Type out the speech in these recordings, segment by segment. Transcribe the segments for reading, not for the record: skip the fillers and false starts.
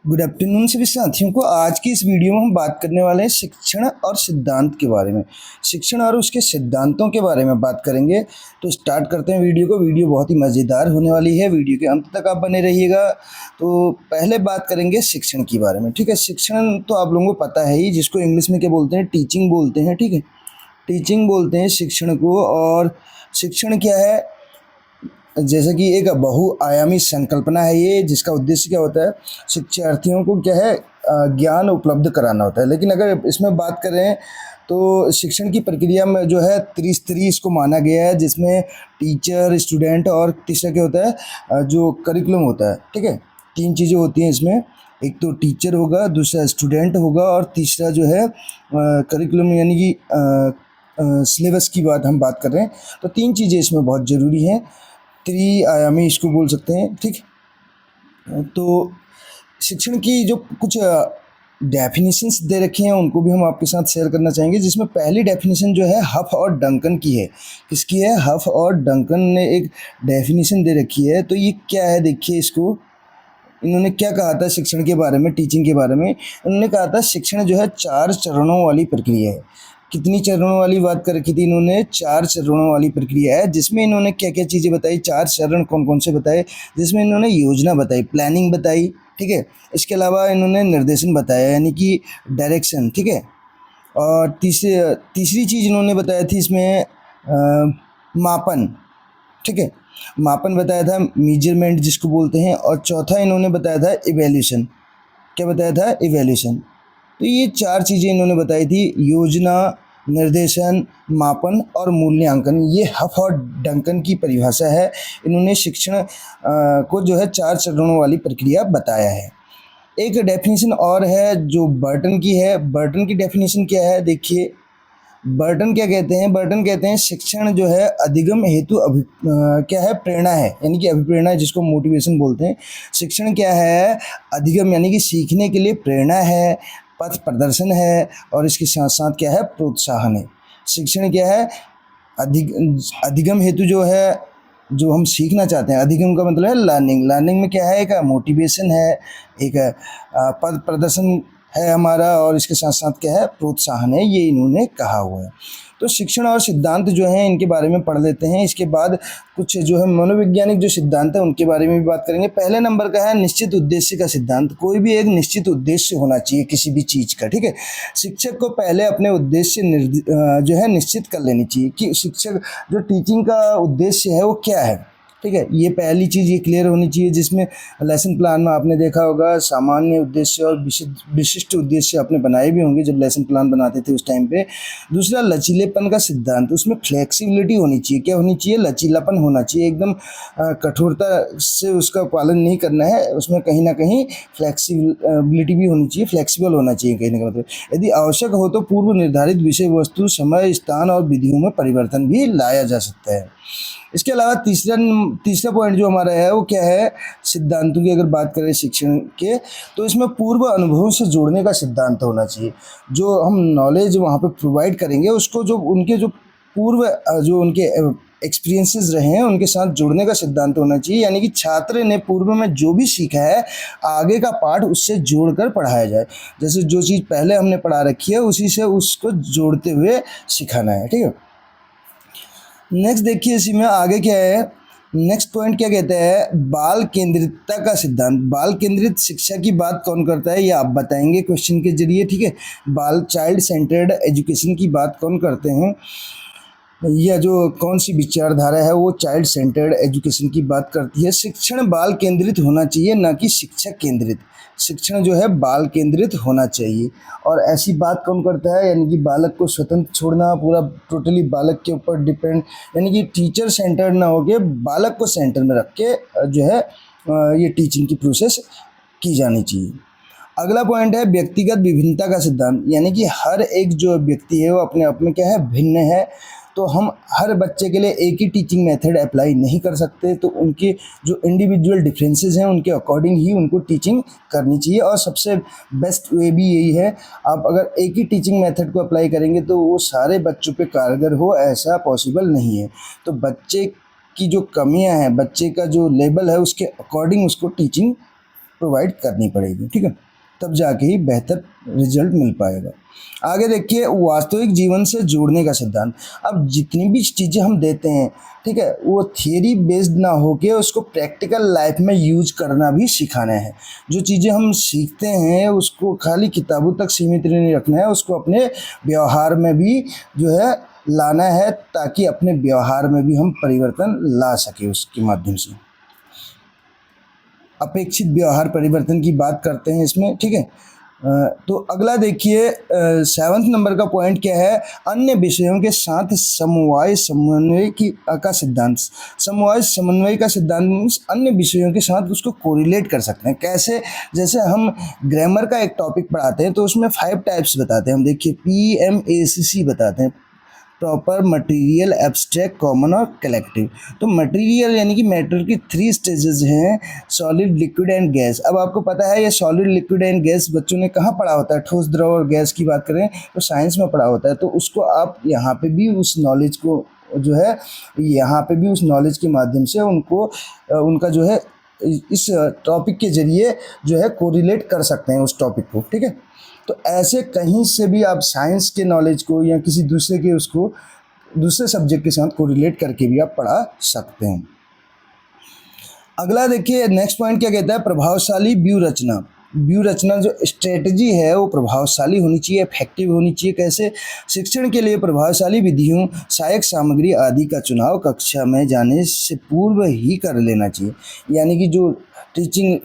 Good afternoon सभी साथियों को। आज की इस वीडियो में हम बात करने वाले हैं शिक्षण और सिद्धांत के बारे में। शिक्षण और उसके सिद्धांतों के बारे में बात करेंगे। तो स्टार्ट करते हैं वीडियो को। वीडियो बहुत ही मज़ेदार होने वाली है, वीडियो के अंत तक आप बने रहिएगा। तो पहले बात करेंगे शिक्षण के बारे में। ठीक है, शिक्षण तो आप लोगों को पता है ही, जिसको इंग्लिश में क्या बोलते हैं, टीचिंग बोलते हैं। ठीक है, टीचिंग बोलते हैं शिक्षण को। और शिक्षण क्या है, जैसे कि एक बहुआयामी संकल्पना है ये, जिसका उद्देश्य क्या होता है, शिक्षार्थियों को क्या है, ज्ञान उपलब्ध कराना होता है। लेकिन अगर इसमें बात करें तो शिक्षण की प्रक्रिया में जो है त्रिस्तरीय इसको माना गया है, जिसमें टीचर, स्टूडेंट और तीसरा क्या होता है, जो करिकुलम होता है। ठीक है, तीन चीज़ें होती हैं इसमें। एक तो टीचर होगा, दूसरा स्टूडेंट होगा और तीसरा जो है करिकुलम, यानी कि सिलेबस की बात कर रहे हैं। तो तीन चीज़ें इसमें बहुत ज़रूरी हैं, त्रिआयामी इसको बोल सकते हैं। ठीक, तो शिक्षण की जो कुछ डेफिनेशंस दे रखी हैं उनको भी हम आपके साथ शेयर करना चाहेंगे, जिसमें पहली डेफिनेशन जो है हफ और डंकन की है। किसकी है? हफ और डंकन ने एक डेफिनेशन दे रखी है। तो ये क्या है, देखिए इसको। इन्होंने क्या कहा था शिक्षण के बारे में, टीचिंग के बारे में? इन्होंने कहा था शिक्षण जो है 4 चरणों वाली प्रक्रिया है। कितनी चरणों वाली बात कर रखी थी इन्होंने? 4 चरणों वाली प्रक्रिया है, जिसमें इन्होंने क्या क्या चीज़ें बताई, 4 चरण कौन कौन से बताए, जिसमें इन्होंने योजना बताई, प्लानिंग बताई। ठीक है, इसके अलावा इन्होंने निर्देशन बताया, यानी कि डायरेक्शन। ठीक है, और तीसरी चीज़ इन्होंने बताया थी इसमें मापन। ठीक है, मापन बताया था, मेजरमेंट जिसको बोलते हैं। और चौथा इन्होंने बताया था इवैल्यूएशन। क्या बताया था? इवैल्यूएशन। तो ये 4 चीज़ें इन्होंने बताई थी, योजना, निर्देशन, मापन और मूल्यांकन। ये हफ और डंकन की परिभाषा है। इन्होंने शिक्षण को जो है 4 चरणों वाली प्रक्रिया बताया है। एक डेफिनेशन और है जो बर्टन की है। बर्टन की डेफिनेशन क्या है, देखिए। बर्टन क्या कहते हैं? बर्टन कहते हैं शिक्षण जो है अधिगम हेतु क्या है, प्रेरणा है, यानी कि अभिप्रेरणा, जिसको मोटिवेशन बोलते हैं। शिक्षण क्या है? अधिगम, यानी कि सीखने के लिए प्रेरणा है, पथ प्रदर्शन है, और इसके साथ साथ क्या है, प्रोत्साहन है। शिक्षण क्या है? अधिगम हेतु जो है, जो हम सीखना चाहते हैं। अधिगम का मतलब है लर्निंग। लर्निंग में क्या है, एक मोटिवेशन है, एक पद प्रदर्शन है हमारा, और इसके साथ साथ क्या है, प्रोत्साहन है। ये इन्होंने कहा हुआ है। तो शिक्षण और सिद्धांत जो हैं इनके बारे में पढ़ लेते हैं। इसके बाद कुछ जो है मनोवैज्ञानिक जो सिद्धांत है उनके बारे में भी बात करेंगे। पहले नंबर का है निश्चित उद्देश्य का सिद्धांत। कोई भी एक निश्चित उद्देश्य होना चाहिए किसी भी चीज़ का। ठीक है, शिक्षक को पहले अपने उद्देश्य जो है निश्चित कर लेनी चाहिए कि शिक्षक जो टीचिंग का उद्देश्य है वो क्या है। ठीक है, ये पहली चीज़ ये क्लियर होनी चाहिए, जिसमें लेसन प्लान में आपने देखा होगा सामान्य उद्देश्य और विशिष्ट उद्देश्य आपने बनाए भी होंगे जब लेसन प्लान बनाते थे उस टाइम पे। दूसरा लचीलेपन का सिद्धांत, उसमें फ्लेक्सिबिलिटी होनी चाहिए। क्या होनी चाहिए? लचीलापन होना चाहिए। एकदम कठोरता से उसका पालन नहीं करना है, उसमें कहीं ना कहीं फ्लेक्सिबिलिटी भी होनी चाहिए, फ्लेक्सिबल होना चाहिए कहीं ना कहीं। मतलब यदि आवश्यक हो तो पूर्व निर्धारित विषय वस्तु, समय, स्थान और विधियों में परिवर्तन भी लाया जा सकता है। इसके अलावा तीसरा पॉइंट जो हमारा है वो क्या है, सिद्धांतों की अगर बात करें शिक्षण के, तो इसमें पूर्व अनुभवों से जोड़ने का सिद्धांत होना चाहिए। जो हम नॉलेज वहाँ पे प्रोवाइड करेंगे उसको जो उनके जो पूर्व जो उनके एक्सपीरियंसेस रहे हैं उनके साथ जोड़ने का सिद्धांत होना चाहिए। यानी कि छात्र ने पूर्व में जो भी सीखा है आगे का पाठ उससे जोड़कर पढ़ाया जाए। जैसे जो चीज़ पहले हमने पढ़ा रखी है उसी से उसको जोड़ते हुए सिखाना है। ठीक है, नेक्स्ट देखिए इसी में आगे क्या है, नेक्स्ट पॉइंट क्या कहता है, बाल केंद्रितता का सिद्धांत। बाल केंद्रित शिक्षा की बात कौन करता है, ये आप बताएंगे क्वेश्चन के जरिए। ठीक है, चाइल्ड सेंटर्ड एजुकेशन की बात कौन करते हैं, यह जो कौन सी विचारधारा है वो चाइल्ड सेंटर्ड एजुकेशन की बात करती है। शिक्षण बाल केंद्रित होना चाहिए, ना कि शिक्षक केंद्रित। शिक्षण जो है बाल केंद्रित होना चाहिए। और ऐसी बात कौन करता है, यानी कि बालक को स्वतंत्र छोड़ना, पूरा टोटली बालक के ऊपर डिपेंड, यानी कि टीचर सेंटर ना होके बालक को सेंटर में रख के जो है ये टीचिंग की प्रोसेस की जानी चाहिए। अगला पॉइंट है व्यक्तिगत विभिन्नता का सिद्धांत, यानी कि हर एक जो व्यक्ति है वो अपने आप में क्या है, भिन्न है। तो हम हर बच्चे के लिए एक ही टीचिंग मेथड अप्लाई नहीं कर सकते। तो उनके जो इंडिविजुअल डिफरेंसेस हैं उनके अकॉर्डिंग ही उनको टीचिंग करनी चाहिए। और सबसे बेस्ट वे भी यही है, आप अगर एक ही टीचिंग मेथड को अप्लाई करेंगे तो वो सारे बच्चों पे कारगर हो, ऐसा पॉसिबल नहीं है। तो बच्चे की जो कमियां हैं, बच्चे का जो लेवल है उसके अकॉर्डिंग उसको टीचिंग प्रोवाइड करनी पड़ेगी, ठीक है, तब जाके ही बेहतर रिजल्ट मिल पाएगा। आगे देखिए, वास्तविक जीवन से जोड़ने का सिद्धांत। अब जितनी भी चीज़ें हम देते हैं, ठीक है, वो थियरी बेस्ड ना होके उसको प्रैक्टिकल लाइफ में यूज करना भी सिखाना है। जो चीज़ें हम सीखते हैं उसको खाली किताबों तक सीमित नहीं रखना है, उसको अपने व्यवहार में भी जो है लाना है, ताकि अपने व्यवहार में भी हम परिवर्तन ला सके उसके माध्यम से। अपेक्षित व्यवहार परिवर्तन की बात करते हैं इसमें, ठीक है। तो अगला देखिए, 7वें नंबर का पॉइंट क्या है, अन्य विषयों के साथ समवाय समन्वय का सिद्धांत। समवाय समन्वय का सिद्धांत मीन्स अन्य विषयों के साथ उसको कोरिलेट कर सकते हैं। कैसे? जैसे हम ग्रामर का एक टॉपिक पढ़ाते हैं तो उसमें 5 टाइप्स बताते हैं हम। देखिए, PMACC बताते हैं, प्रॉपर, मटेरियल, एब्स्ट्रैक्ट, कॉमन और कलेक्टिव। तो मटेरियल यानी कि मैटर की 3 स्टेजेस हैं, सॉलिड, लिक्विड एंड गैस। अब आपको पता है ये सॉलिड, लिक्विड एंड गैस बच्चों ने कहाँ पढ़ा होता है? ठोस, द्रव और गैस की बात करें तो साइंस में पढ़ा होता है। तो उसको आप यहाँ पे भी उस नॉलेज को जो है, यहाँ पे भी उस नॉलेज के माध्यम से उनको उनका जो है इस टॉपिक के जरिए जो है कोरिलेट कर सकते हैं उस टॉपिक को, ठीक है। तो ऐसे कहीं से भी आप साइंस के नॉलेज को या किसी दूसरे के उसको दूसरे सब्जेक्ट के साथ कोरिलेट करके भी आप पढ़ा सकते हैं। अगला देखिए, नेक्स्ट पॉइंट क्या कहता है, प्रभावशाली व्यू रचना। व्यू रचना जो स्ट्रेटजी है वो प्रभावशाली होनी चाहिए, इफेक्टिव होनी चाहिए। कैसे? शिक्षण के लिए प्रभावशाली विधियों, सहायक सामग्री आदि का चुनाव कक्षा में जाने से पूर्व ही कर लेना चाहिए। यानी कि जो टीचिंग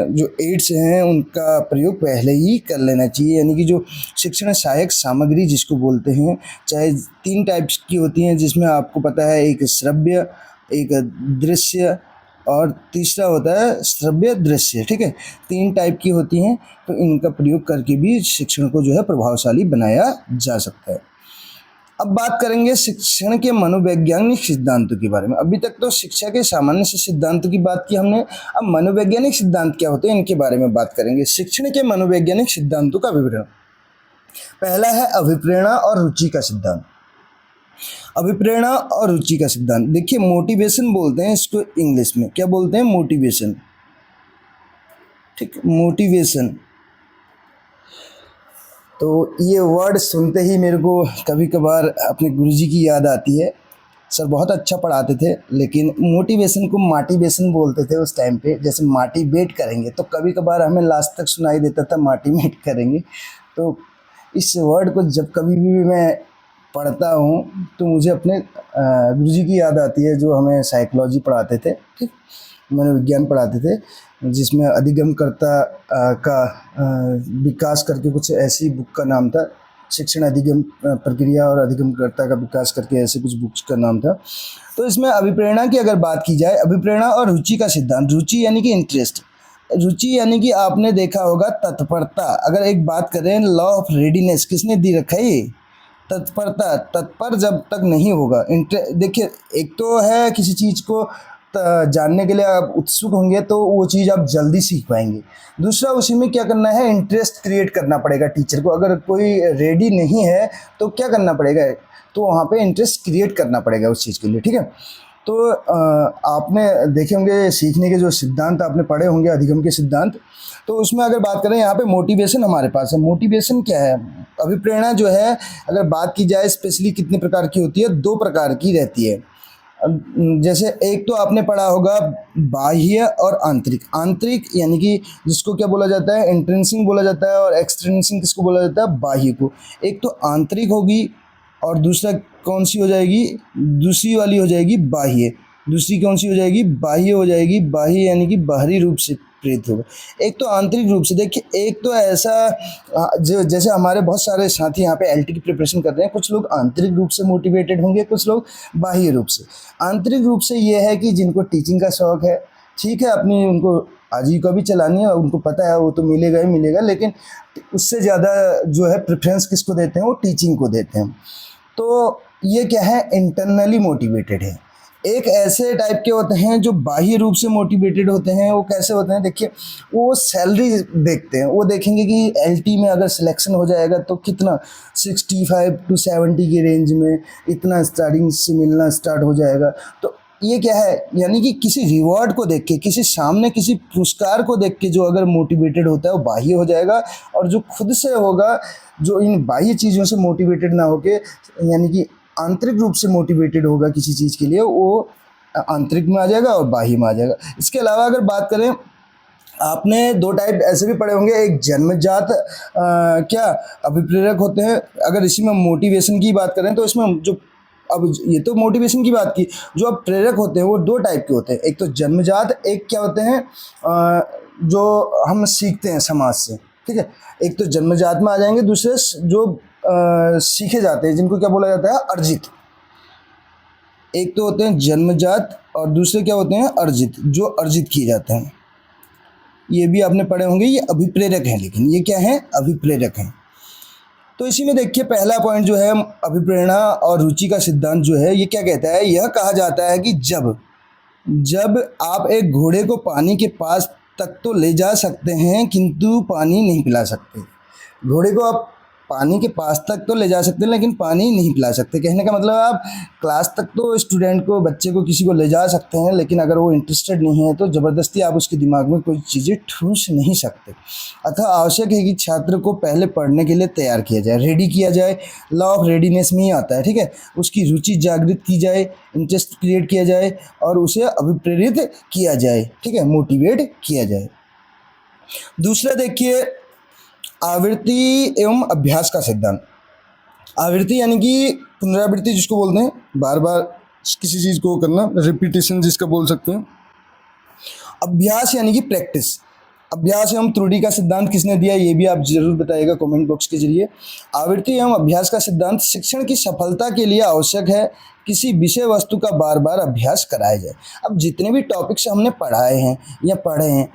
जो एड्स हैं उनका प्रयोग पहले ही कर लेना चाहिए। यानी कि जो शिक्षण सहायक सामग्री जिसको बोलते हैं, चाहे 3 टाइप्स की होती हैं, जिसमें आपको पता है एक श्रव्य, एक दृश्य और तीसरा होता है श्रव्य दृश्य, ठीक है। 3 टाइप की होती हैं, तो इनका प्रयोग करके भी शिक्षण को जो है प्रभावशाली बनाया जा सकता है। अब बात करेंगे शिक्षण के मनोवैज्ञानिक सिद्धांतों के बारे में। अभी तक तो शिक्षा के सामान्य से सिद्धांतों की बात की हमने, अब मनोवैज्ञानिक सिद्धांत क्या होते हैं इनके बारे में बात करेंगे। शिक्षण के मनोवैज्ञानिक सिद्धांतों का विवरण। पहला है अभिप्रेरणा और रुचि का सिद्धांत। अभिप्रेरणा और रुचि का सिद्धांत, देखिए मोटिवेशन बोलते हैं इसको इंग्लिश में, क्या बोलते हैं? मोटिवेशन, ठीक, मोटिवेशन। तो ये वर्ड सुनते ही मेरे को कभी कभार अपने गुरुजी की याद आती है। सर बहुत अच्छा पढ़ाते थे, लेकिन मोटिवेशन को मोटिवेशन बोलते थे उस टाइम पे। जैसे मोटिवेट करेंगे, तो कभी कभार हमें लास्ट तक सुनाई देता था मोटिवेट करेंगे। तो इस वर्ड को जब कभी भी मैं पढ़ता हूँ तो मुझे अपने गुरुजी की याद आती है, जो हमें साइकोलॉजी पढ़ाते थे, ठीक, मनोविज्ञान पढ़ाते थे, जिसमें अधिगमकर्ता का विकास करके कुछ ऐसी बुक का नाम था, शिक्षण अधिगम प्रक्रिया और अधिगमकर्ता का विकास करके ऐसे कुछ बुक्स का नाम था। तो इसमें अभिप्रेरणा की अगर बात की जाए, अभिप्रेरणा और रुचि का सिद्धांत। रुचि यानी कि इंटरेस्ट, रुचि यानी कि आपने देखा होगा तत्परता। अगर एक बात करें, लॉ ऑफ रेडीनेस किसने दी रखा है? ये तत्परता। तत्पर जब तक नहीं होगा, देखिए एक तो है किसी चीज़ को जानने के लिए आप उत्सुक होंगे तो वो चीज़ आप जल्दी सीख पाएंगे। दूसरा, उसी में क्या करना है, इंटरेस्ट क्रिएट करना पड़ेगा टीचर को। अगर कोई रेडी नहीं है तो क्या करना पड़ेगा, तो वहाँ पे इंटरेस्ट क्रिएट करना पड़ेगा उस चीज़ के लिए, ठीक है। तो आपने देखे होंगे सीखने के जो सिद्धांत आपने पढ़े होंगे, अधिगम के सिद्धांत, तो उसमें अगर बात करें यहाँ पे मोटिवेशन हमारे पास है। मोटिवेशन क्या है? अभिप्रेरणा जो है, अगर बात की जाए स्पेशली कितने प्रकार की होती है, 2 प्रकार की रहती है। जैसे एक तो आपने पढ़ा होगा बाह्य और आंतरिक। आंतरिक यानी कि जिसको क्या बोला जाता है, इंट्रिंसिक बोला जाता है, और एक्सट्रिंसिक किसको बोला जाता है, बाह्य को। एक तो आंतरिक होगी और दूसरा कौन सी हो जाएगी, दूसरी वाली हो जाएगी बाह्य। दूसरी कौन सी हो जाएगी, बाह्य हो जाएगी। बाह्य यानी कि बाहरी रूप से प्रेरित होगा। एक तो आंतरिक रूप से, देखिए एक तो ऐसा जो जैसे हमारे बहुत सारे साथी यहाँ पे एलटी की प्रिपरेशन कर रहे हैं, कुछ लोग आंतरिक रूप से मोटिवेटेड होंगे, कुछ लोग बाह्य रूप से। आंतरिक रूप से ये है कि जिनको टीचिंग का शौक़ है, ठीक है, अपनी उनको आजीविका भी चलानी है, उनको पता है वो तो मिलेगा ही मिलेगा, लेकिन उससे ज़्यादा जो है प्रेफरेंस किसको देते हैं, वो टीचिंग को देते हैं। तो ये क्या है, इंटरनली मोटिवेटेड है। एक ऐसे टाइप के होते हैं जो बाह्य रूप से मोटिवेटेड होते हैं। वो कैसे होते हैं, देखिए वो सैलरी देखते हैं, वो देखेंगे कि एलटी में अगर सिलेक्शन हो जाएगा तो कितना 65 to 70 की रेंज में इतना स्टार्टिंग से मिलना स्टार्ट हो जाएगा। तो ये क्या है, यानी कि किसी रिवॉर्ड को देख के, किसी सामने किसी पुरस्कार को देख के जो अगर मोटिवेटेड होता है वो बाह्य हो जाएगा, और जो खुद से होगा, जो इन बाह्य चीज़ों से मोटिवेटेड ना होके यानी कि आंतरिक रूप से मोटिवेटेड होगा किसी चीज़ के लिए, वो आंतरिक में आ जाएगा और बाह्य में आ जाएगा। इसके अलावा अगर बात करें, आपने दो टाइप ऐसे भी पढ़े होंगे, एक जन्मजात क्या अभिप्रेरक होते हैं। अगर इसी में मोटिवेशन की बात करें तो इसमें जो, अब ये तो मोटिवेशन की बात की, जो अब प्रेरक होते हैं वो दो टाइप के होते हैं, एक तो जन्मजात, एक क्या होते हैं जो हम सीखते हैं समाज से, ठीक है। एक तो जन्मजात में आ जाएंगे, दूसरे जो सीखे जाते हैं, जिनको क्या बोला जाता है, अर्जित। एक तो होते हैं जन्मजात और दूसरे क्या होते हैं, अर्जित, जो अर्जित किए जाते हैं। ये भी आपने पढ़े होंगे, ये अभिप्रेरक हैं, लेकिन ये क्या है, अभिप्रेरक हैं। तो इसी में देखिए पहला पॉइंट जो है, अभिप्रेरणा और रुचि का सिद्धांत जो है, ये क्या कहता है, यह कहा जाता है कि जब आप एक घोड़े को पानी के पास तक तो ले जा सकते हैं किंतु पानी नहीं पिला सकते। घोड़े को आप पानी के पास तक तो ले जा सकते हैं लेकिन पानी नहीं पिला सकते। कहने का मतलब आप क्लास तक तो स्टूडेंट को, बच्चे को, किसी को ले जा सकते हैं, लेकिन अगर वो इंटरेस्टेड नहीं है तो ज़बरदस्ती आप उसके दिमाग में कोई चीज़ें ठूस नहीं सकते। अतः आवश्यक है कि छात्र को पहले पढ़ने के लिए तैयार किया जाए, रेडी किया जाए। लॉ ऑफ रेडीनेस में ही आता है, ठीक है। उसकी रुचि जागृत की जाए, इंटरेस्ट क्रिएट किया जाए और उसे अभिप्रेरित किया जाए, ठीक है, मोटिवेट किया जाए। दूसरा देखिए, आवृत्ति एवं अभ्यास का सिद्धांत। आवृत्ति यानी कि पुनरावृत्ति जिसको बोलते हैं, बार बार किसी चीज़ को करना, रिपीटेशन जिसका बोल सकते हैं। अभ्यास यानी कि प्रैक्टिस। अभ्यास एवं त्रुटि का सिद्धांत किसने दिया, ये भी आप जरूर बताइएगा कमेंट बॉक्स के जरिए। आवृत्ति एवं अभ्यास का सिद्धांत शिक्षण की सफलता के लिए आवश्यक है किसी विषय वस्तु का बार बार अभ्यास कराया जाए। अब जितने भी टॉपिक्स हमने पढ़ाए हैं या पढ़े हैं,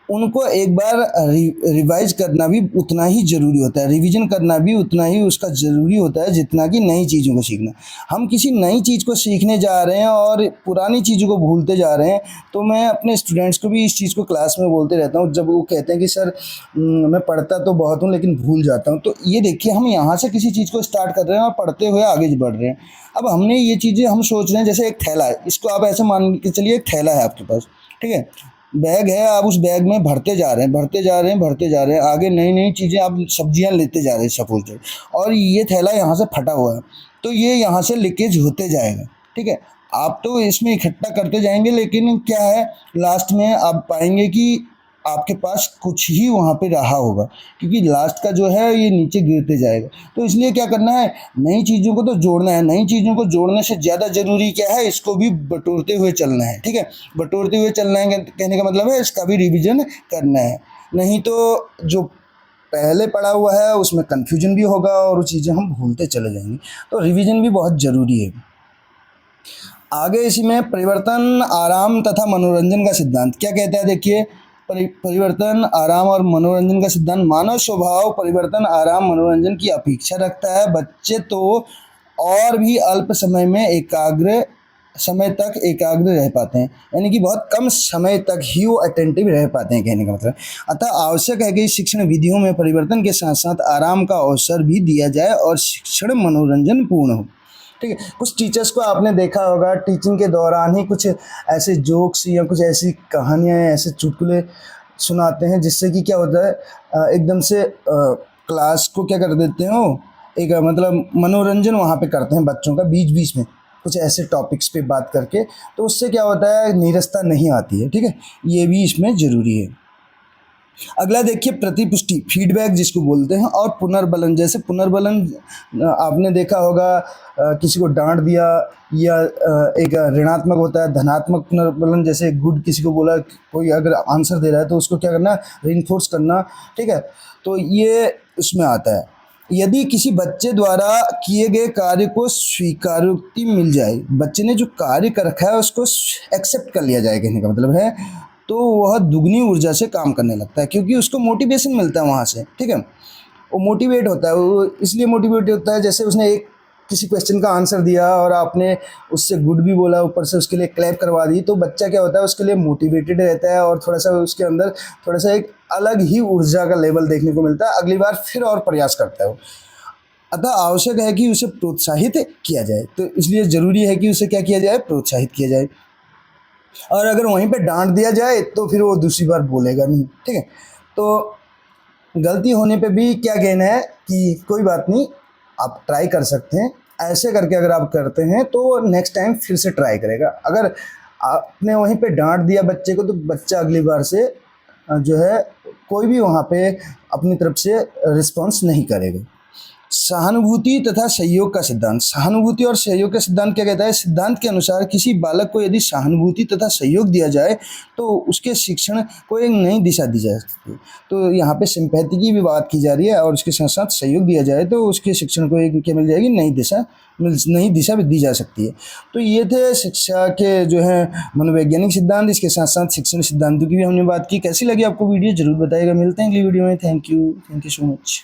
उनको एक बार रिवाइज करना भी उतना ही ज़रूरी होता है, रिवीजन करना भी उतना ही उसका ज़रूरी होता है जितना कि नई चीज़ों को सीखना। हम किसी नई चीज़ को सीखने जा रहे हैं और पुरानी चीज़ों को भूलते जा रहे हैं, तो मैं अपने स्टूडेंट्स को भी इस चीज़ को क्लास में बोलते रहता हूँ। जब वो कहते हैं कि सर मैं पढ़ता तो बहुत हूँ लेकिन भूल जाता हूँ, तो ये देखिए, हम यहाँ से किसी चीज़ को स्टार्ट कर रहे हैं और पढ़ते हुए आगे बढ़ रहे हैं। अब हमने ये चीज़ें, हम सोच रहे हैं जैसे एक थैला है, इसको आप ऐसे मान के चलिए, एक थैला है आपके पास, ठीक है, बैग है, आप उस बैग में भरते जा रहे हैं, आगे नई नई चीज़ें आप सब्जियां लेते जा रहे हैं सपोज, और ये थैला यहाँ से फटा हुआ है, तो ये यहाँ से लीकेज होते जाएगा, ठीक है। आप तो इसमें इकट्ठा करते जाएंगे, लेकिन क्या है, लास्ट में आप पाएंगे कि आपके पास कुछ ही वहाँ पे रहा होगा, क्योंकि लास्ट का जो है ये नीचे गिरते जाएगा। तो इसलिए क्या करना है, नई चीज़ों को तो जोड़ना है, नई चीज़ों को जोड़ने से ज़्यादा ज़रूरी क्या है, इसको भी बटोरते हुए चलना है, ठीक है। बटोरते हुए चलना है कहने का मतलब है इसका भी रिवीजन करना है, नहीं तो जो पहले पढ़ा हुआ है उसमें कन्फ्यूजन भी होगा और वो चीज़ें हम भूलते चले जाएंगे। तो रिवीजन भी बहुत ज़रूरी है। आगे इसी में परिवर्तन, आराम तथा मनोरंजन का सिद्धांत क्या कहता है, देखिए, परिवर्तन, आराम और मनोरंजन का सिद्धांत। मानव स्वभाव परिवर्तन, आराम, मनोरंजन की अपेक्षा रखता है। बच्चे तो और भी अल्प समय तक एकाग्र रह पाते हैं, यानी कि बहुत कम समय तक ही वो अटेंटिव रह पाते हैं, कहने का मतलब। अतः आवश्यक है कि शिक्षण विधियों में परिवर्तन के साथ साथ आराम का अवसर भी दिया जाए और शिक्षण मनोरंजन पूर्ण हो, ठीक है। कुछ टीचर्स को आपने देखा होगा, टीचिंग के दौरान ही कुछ ऐसे जोक्स या कुछ ऐसी कहानियाँ, ऐसे चुटकुले सुनाते हैं, जिससे कि क्या होता है, एकदम से क्लास को क्या कर देते हैं, वो एक मतलब मनोरंजन वहाँ पे करते हैं बच्चों का, बीच बीच में कुछ ऐसे टॉपिक्स पे बात करके, तो उससे क्या होता है, नीरसता नहीं आती है, ठीक है। ये भी इसमें ज़रूरी है। अगला देखिए, प्रतिपुष्टि, फीडबैक जिसको बोलते हैं, और पुनर्बलन। जैसे पुनर्बलन आपने देखा होगा, किसी को डांट दिया या एक ऋणात्मक होता है, धनात्मक पुनर्बलन, जैसे गुड किसी को बोला, कोई अगर आंसर दे रहा है तो उसको क्या करना, रीइंफोर्स करना, ठीक है। तो ये उसमें आता है। यदि किसी बच्चे द्वारा किए गए कार्य को स्वीकारोक्ति मिल जाए, बच्चे ने जो कार्य कर रखा है उसको एक्सेप्ट कर लिया जाए, कहने का मतलब है, तो वह दुगनी ऊर्जा से काम करने लगता है, क्योंकि उसको मोटिवेशन मिलता है वहाँ से, ठीक है। वो मोटिवेट होता है, वो इसलिए मोटिवेट होता है, जैसे उसने एक किसी क्वेश्चन का आंसर दिया और आपने उससे गुड भी बोला, ऊपर से उसके लिए क्लैप करवा दी, तो बच्चा क्या होता है, उसके लिए मोटिवेटेड रहता है और थोड़ा सा उसके अंदर थोड़ा सा एक अलग ही ऊर्जा का लेवल देखने को मिलता है, अगली बार फिर और प्रयास करता है वो। अतः आवश्यक है कि उसे प्रोत्साहित किया जाए। तो इसलिए ज़रूरी है कि उसे क्या किया जाए, प्रोत्साहित किया जाए। और अगर वहीं पे डांट दिया जाए तो फिर वो दूसरी बार बोलेगा नहीं, ठीक है। तो गलती होने पे भी क्या कहना है कि कोई बात नहीं, आप ट्राई कर सकते हैं। ऐसे करके अगर आप करते हैं तो नेक्स्ट टाइम फिर से ट्राई करेगा। अगर आपने वहीं पे डांट दिया बच्चे को तो बच्चा अगली बार से जो है कोई भी वहाँ पे अपनी तरफ से रिस्पॉन्स नहीं करेगा। सहानुभूति तथा सहयोग का सिद्धांत। सहानुभूति और सहयोग का सिद्धांत क्या कहता है? सिद्धांत के अनुसार किसी बालक को यदि सहानुभूति तथा सहयोग दिया जाए तो उसके शिक्षण को एक नई दिशा दी जा सकती है। तो यहाँ पे सिंपैथी की भी बात की जा रही है और उसके साथ साथ सहयोग दिया जाए तो उसके शिक्षण को एक क्या मिल जाएगी, नई दिशा भी दी जा सकती है। तो ये थे शिक्षा के जो है मनोवैज्ञानिक सिद्धांत। इसके साथ साथ शिक्षण सिद्धांतों की भी हमने बात की। कैसी लगी आपको वीडियो, जरूर बताइएगा। मिलते हैं अगली वीडियो में। Thank you so much.